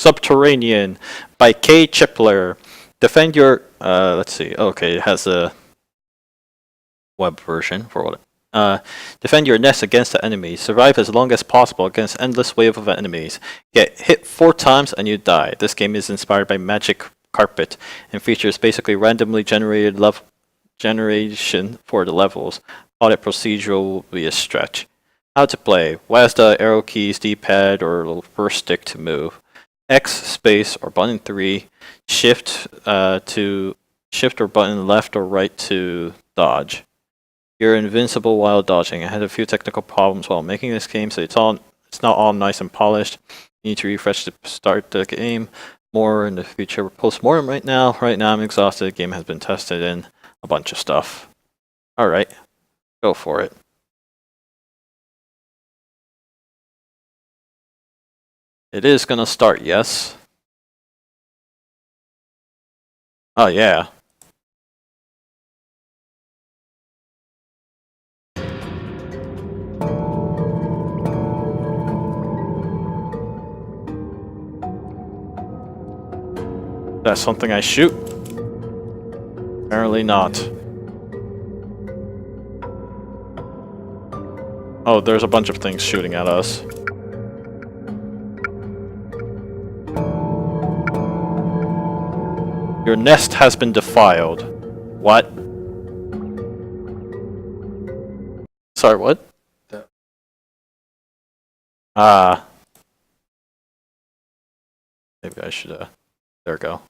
Subterranean by K.Chplr. Defend your, let's see, okay, it has a web version for what defend your nest against the enemies. Survive as long as possible against endless wave of enemies. Get hit 4 times and you die. This game is inspired by Magic Carpet and features basically randomly generated generation for the levels. Call it procedural will be a stretch. How to play. Where's the arrow keys, D-pad, or first stick to move? X, space, or button 3. Shift or button left or right to dodge. You're invincible while dodging. I had a few technical problems while making this game, so it's not all nice and polished. You need to refresh to start the game. More in the future. We're post-mortem right now. Right now I'm exhausted. The game has been tested in a bunch of stuff. Alright, go for it. It is gonna start, yes. Oh yeah. That's something I shoot? Apparently not. Oh, there's a bunch of things shooting at us. Your nest has been defiled. What? Sorry, what? Maybe I should, there we go.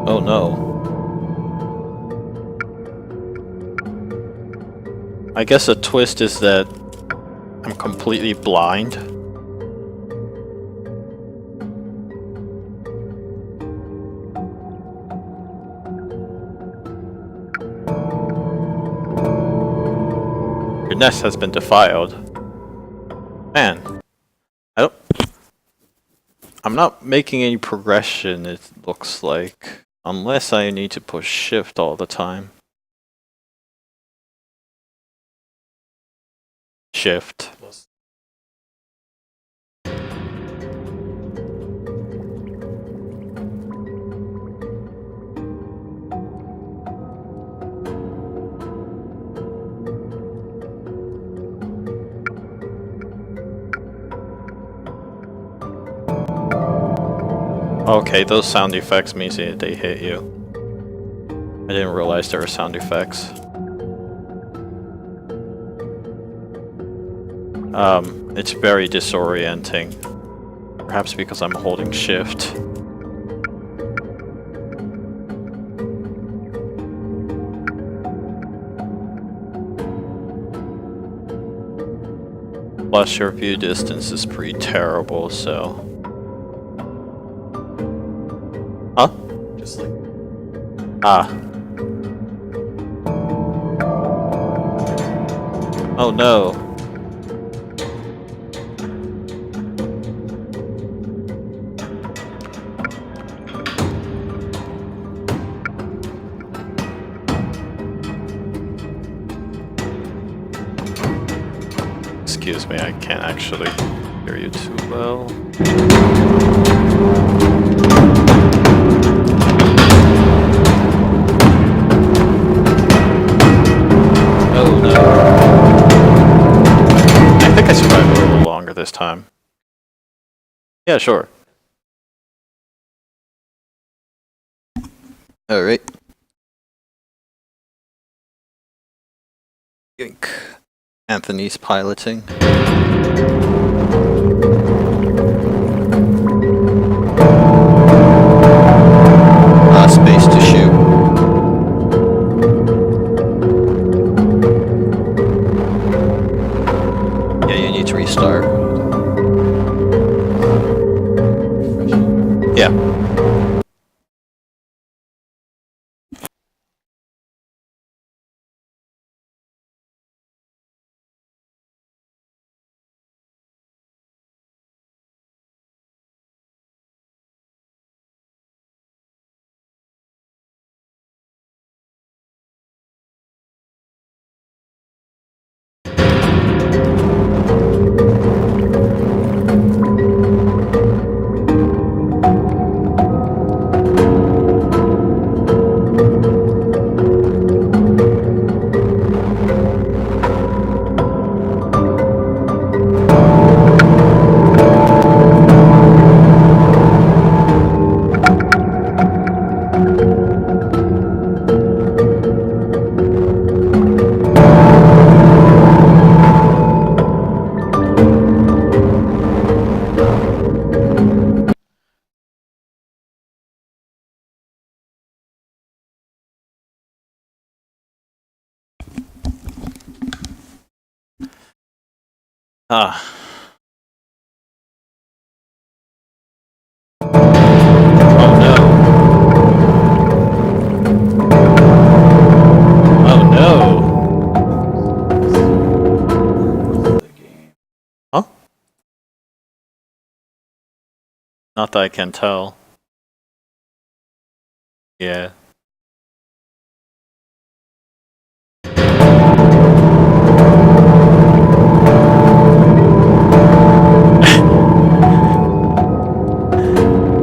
Oh no. I guess the twist is that I'm completely blind. Your nest has been defiled. Man, I'm not making any progression, it looks like. Unless I need to push shift all the time. Shift. Okay, those sound effects means that they hit you. I didn't realize there were sound effects. It's very disorienting. Perhaps because I'm holding shift. Plus your view distance is pretty terrible, so... Huh? Just like... Ah. Oh no. Excuse me, I can't actually hear you too well. Oh no. I think I survived a little longer this time. Yeah, sure. Alright. Yoink. Anthony's piloting. Space to shoot. Yeah, you need to restart. Yeah. Ah. Oh no. Oh no. Huh? Not that I can tell. Yeah.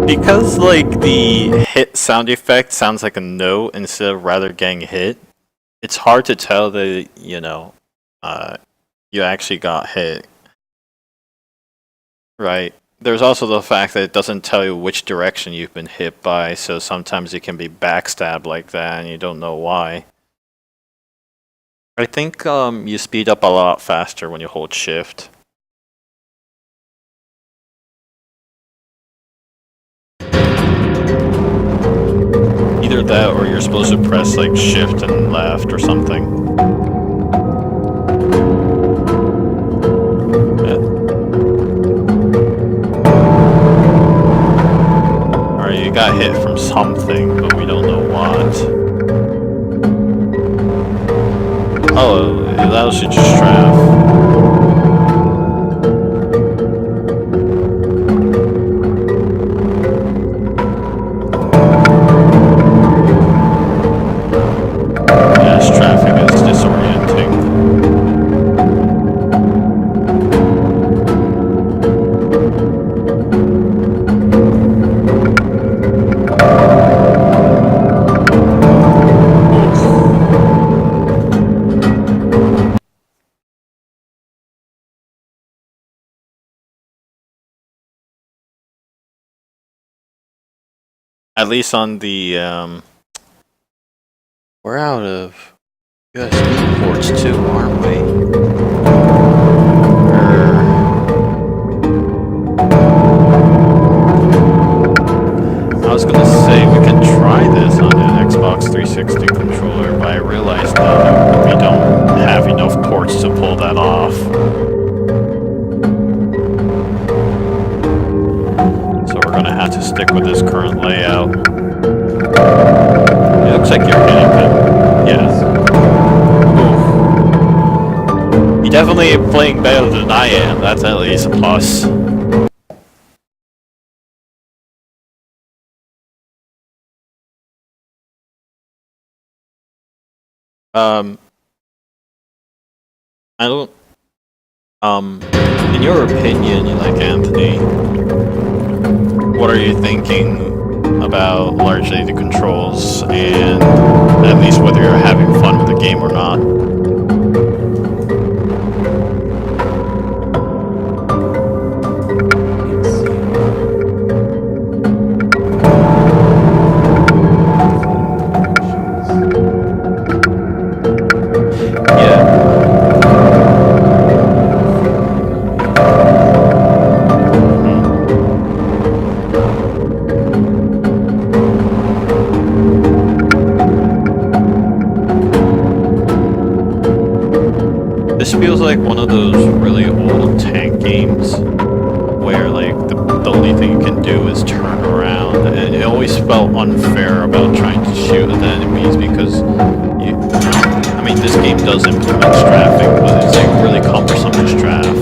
Because like the hit sound effect sounds like a no instead of rather getting hit, it's hard to tell that, you know, you actually got hit. Right. There's also the fact that it doesn't tell you which direction you've been hit by, so sometimes it can be backstabbed like that and you don't know why. I think you speed up a lot faster when you hold shift. Either that or you're supposed to press like shift and left or something. Alright, you got hit from something, but we don't know what. Oh, it allows you to strafe. At least on the, we're out of USB ports too, aren't we? I was gonna say we can try this on an Xbox 360 controller, but I realized now that we don't have enough ports to pull that off. So we're gonna have to stick with this current layout. It looks like you're hitting them. Yeah. Ooh. You're definitely playing better than I am. That's at least a plus. I don't. In your opinion, like Anthony, what are you thinking about largely the controls and at least whether you're having fun with the game or not? This feels like one of those really old tank games where like the only thing you can do is turn around, and it always felt unfair about trying to shoot at the enemies because I mean this game does implement strafing, but it's like really cumbersome to strafe.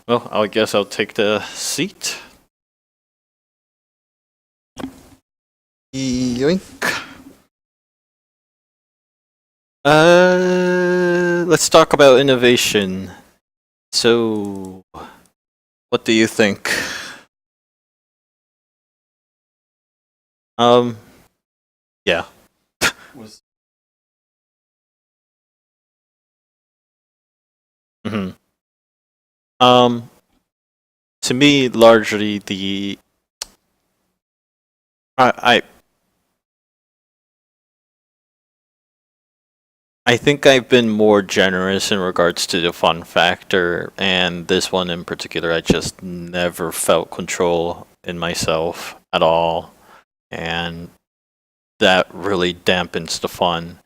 Well, I guess I'll take the seat. Yoink. Let's talk about innovation. So, what do you think? Um, yeah. hmm Um, to me, largely I I think I've been more generous in regards to the fun factor, and this one in particular, I just never felt control in myself at all, and that really dampens the fun.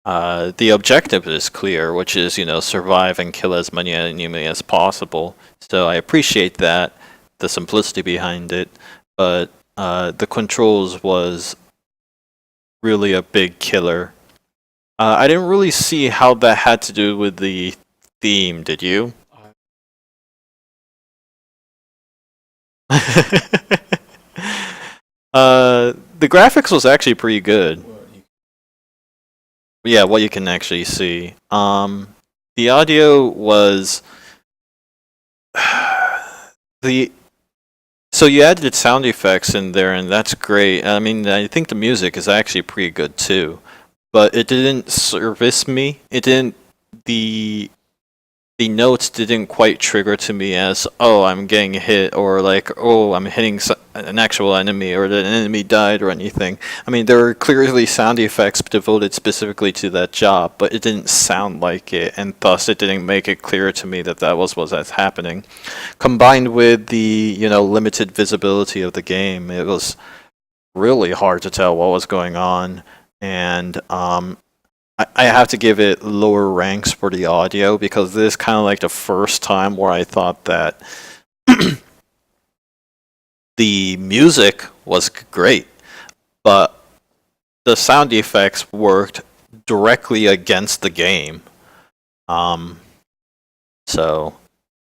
The objective is clear, which is, survive and kill as many enemy as possible. So I appreciate that, the simplicity behind it, but the controls was really a big killer. I didn't really see how that had to do with the theme, did you? The graphics was actually pretty good. Yeah, what you can actually see. The audio was the so you added sound effects in there, and that's great. I mean, I think the music is actually pretty good too, but it didn't service me. It didn't the notes didn't quite trigger to me as, oh, I'm getting hit, or like, oh, I'm hitting an actual enemy, or that an enemy died, or anything. I mean, there were clearly sound effects devoted specifically to that job, but it didn't sound like it, and thus it didn't make it clear to me that that was what's happening. Combined with the, limited visibility of the game, it was really hard to tell what was going on, and I have to give it lower ranks for the audio because this is kind of like the first time where I thought that the music was great, but the sound effects worked directly against the game. Um, so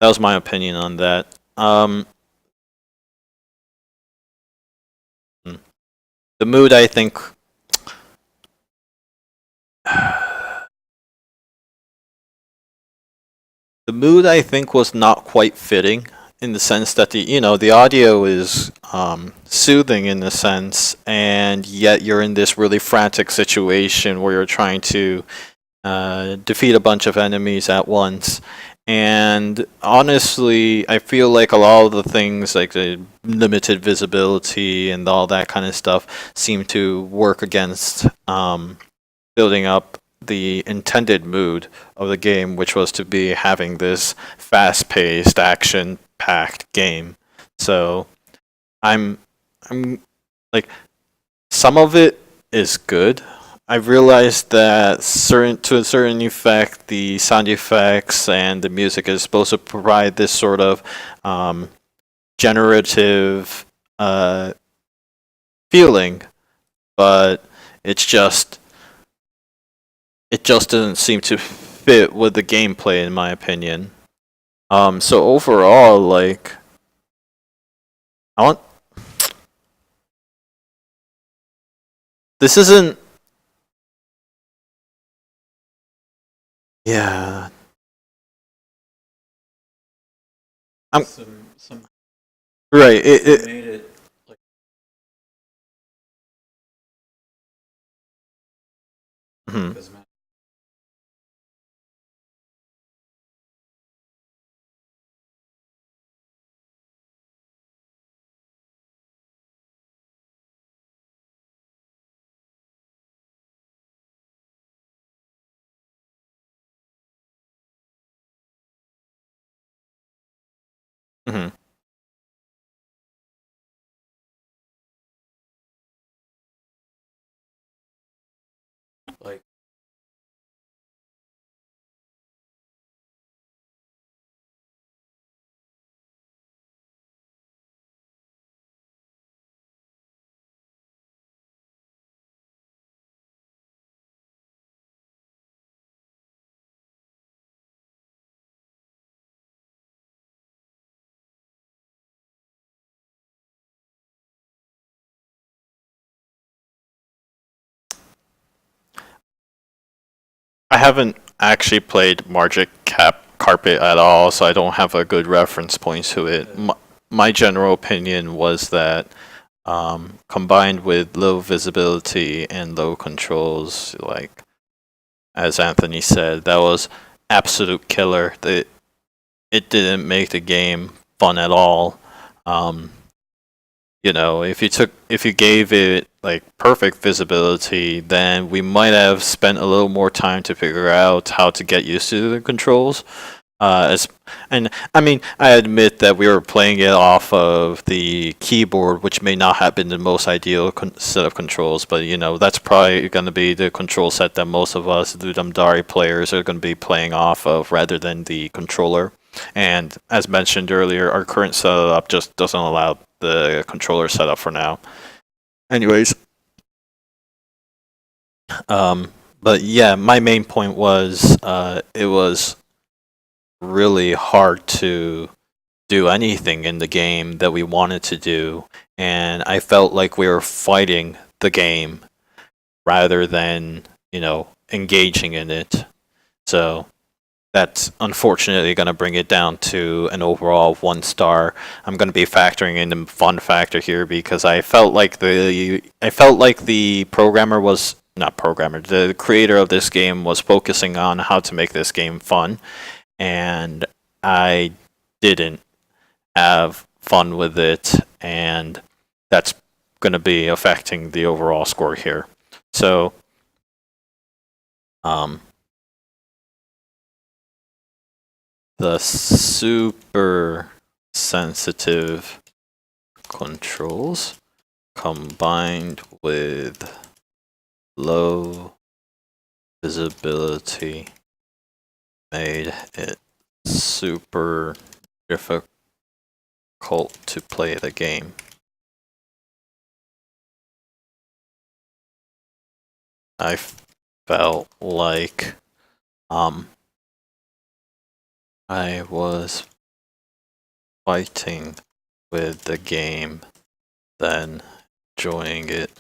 that was my opinion on that. Hmm. The mood, I think, the mood, I think, was not quite fitting in the sense that the audio is soothing in a sense, and yet you're in this really frantic situation where you're trying to defeat a bunch of enemies at once. And honestly, I feel like a lot of the things, like the limited visibility and all that kind of stuff, seem to work against building up the intended mood of the game, which was to be having this fast-paced, action-packed game. So I'm, I'm like, some of it is good. I've realized that to a certain effect, the sound effects and the music is supposed to provide this sort of generative feeling, but it's just it just doesn't seem to fit with the gameplay, in my opinion. So overall, like, I want this isn't. Yeah, I'm right. It made it. Mhm. Mhm. Like, I haven't actually played Magic Carpet at all, so I don't have a good reference point to it. My general opinion was that combined with low visibility and low controls, like as Anthony said, that was absolute killer. It didn't make the game fun at all. You know, if you gave it like perfect visibility, then we might have spent a little more time to figure out how to get used to the controls. And I mean, I admit that we were playing it off of the keyboard, which may not have been the most ideal set of controls, but you know, that's probably going to be the control set that most of us Ludum Dare players are going to be playing off of rather than the controller. And as mentioned earlier, our current setup just doesn't allow the controller setup for now. Anyways, but yeah, my main point was it was really hard to do anything in the game that we wanted to do, and I felt like we were fighting the game rather than, you know, engaging in it. So that's unfortunately going to bring it down to an overall 1 star. I'm going to be factoring in the fun factor here because I felt like the programmer was not programmer, the creator of this game was focusing on how to make this game fun, and I didn't have fun with it, and that's going to be affecting the overall score here. So, the super sensitive controls combined with low visibility made it super difficult to play the game. I felt like I was fighting with the game than enjoying it.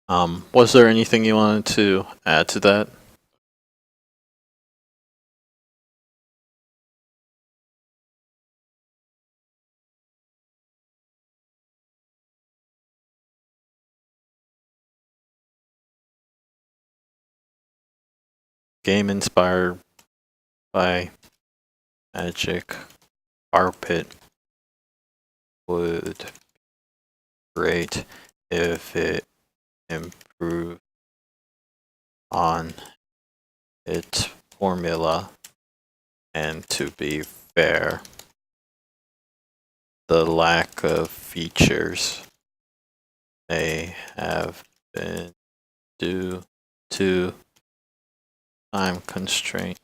Was there anything you wanted to add to that? Game inspired by Magic Carpet would be great if it improved on its formula, and to be fair, the lack of features may have been due to time constraint.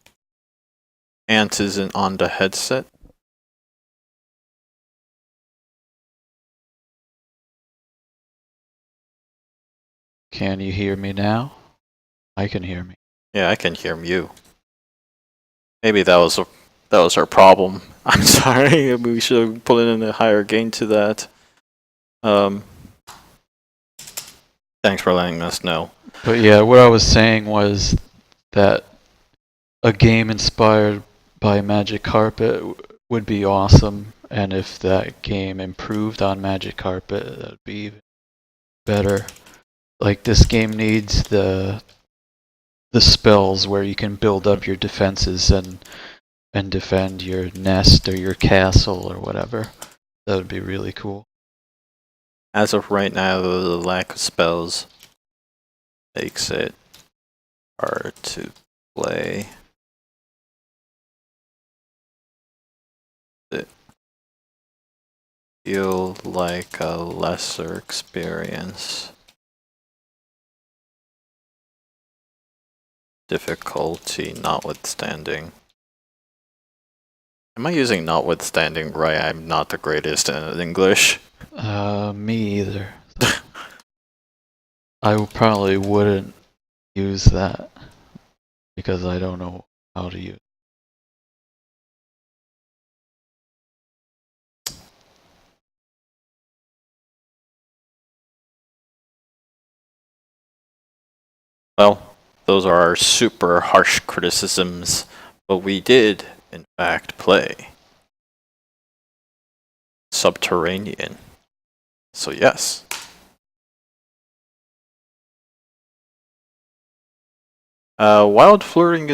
Ant isn't on the headset. Can you hear me now? I can hear me. Yeah, I can hear you. Maybe that was our problem. I'm sorry. We should have put in a higher gain to that. Thanks for letting us know. But yeah, what I was saying was that a game inspired by Magic Carpet would be awesome, and if that game improved on Magic Carpet, that'd be even better. Like, this game needs the spells where you can build up your defenses and defend your nest or your castle or whatever. That would be really cool. As of right now, the lack of spells makes it hard to play. It feel like a lesser experience. Difficulty notwithstanding. Am I using notwithstanding right? I'm not the greatest in English. Me either. I probably wouldn't use that because I don't know how to use it. Well, those are our super harsh criticisms, but we did, in fact, play Subterranean. So yes. Wild Flirting is